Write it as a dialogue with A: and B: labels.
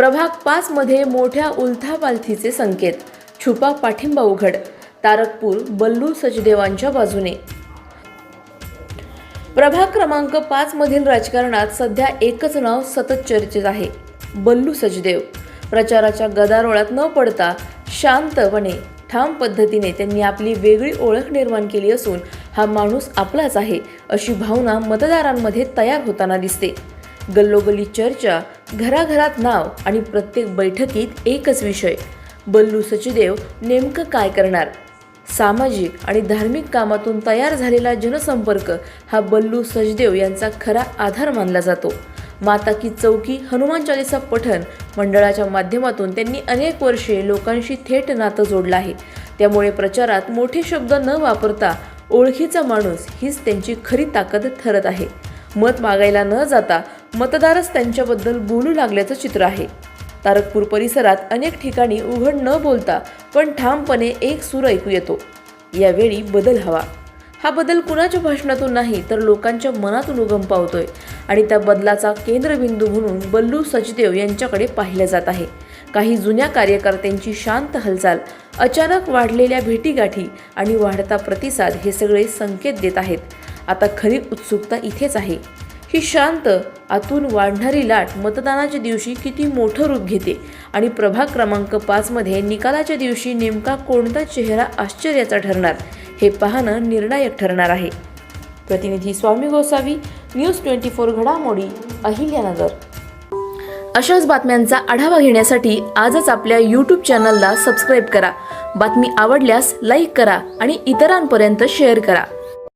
A: प्रभाग 5 मध्ये मोठ्या उलथापालथीचे संकेत, छुपा पाठिंबा उघड, तारकपूर बल्लू सचदेवांच्या बाजूने। प्रभाग क्रमांक 5 मधील राजकारणात सध्या एकच नाव सतत चर्चेत आहे, बल्लू सचदेव। प्रचाराच्या गदारोळात न पडता शांतपणे ठाम पद्धतीने त्यांनी आपली वेगळी ओळख निर्माण केली असून हा माणूस आपलाच आहे अशी भावना मतदारांमध्ये तयार होताना दिसते। गल्लोगल्ली चर्चा, घराघरात नाव आणि प्रत्येक बैठकीत एकच विषय, बल्लू सचदेव नेमकं काय करणार। सामाजिक आणि धार्मिक कामातून तयार झालेला जनसंपर्क हा बल्लू सचदेव यांचा खरा आधार मानला जातो। माता की चौकी हनुमान चालीसा पठण मंडळाच्या माध्यमातून त्यांनी अनेक वर्षे लोकांशी थेट नातं जोडलं आहे। त्यामुळे प्रचारात मोठे शब्द न वापरता ओळखीचा माणूस हीच त्यांची खरी ताकद ठरत आहे। मत मागायला न जाता मतदारच त्यांच्याबद्दल बोलू लागल्याचं चित्र आहे। तारकपूर परिसरात अनेक ठिकाणी उघड न बोलता पण ठामपणे एक सूर ऐकू येतो, यावेळी बदल हवा। हा बदल कुणाच्या भाषणातून नाही तर लोकांच्या मनातून उगम पावतोय आणि त्या बदलाचा केंद्रबिंदू म्हणून बल्लू सचदेव यांच्याकडे पाहिलं जात आहे। काही जुन्या कार्यकर्त्यांची शांत हालचाल, अचानक वाढलेल्या भेटीगाठी आणि वाढता प्रतिसाद हे सगळे संकेत देत आहेत। आता खरी उत्सुकता इथेच आहे, ही शांत आतून वाढणारी लाट मतदानाच्या दिवशी किती मोठं रूप घेते आणि प्रभाग क्रमांक 5 मध्ये निकालाच्या दिवशी नेमका कोणता चेहरा आश्चर्याचा ठरणार हे पाहणं निर्णायक ठरणार आहे। प्रतिनिधी स्वामी गोसावी, न्यूज 24 घडामोडी, अहिल्यानगर। अशाच बातम्यांचा आढावा घेण्यासाठी आजच आपल्या YouTube चॅनलला सबस्क्राईब करा। बातमी आवडल्यास लाईक करा आणि इतरांपर्यंत शेअर करा।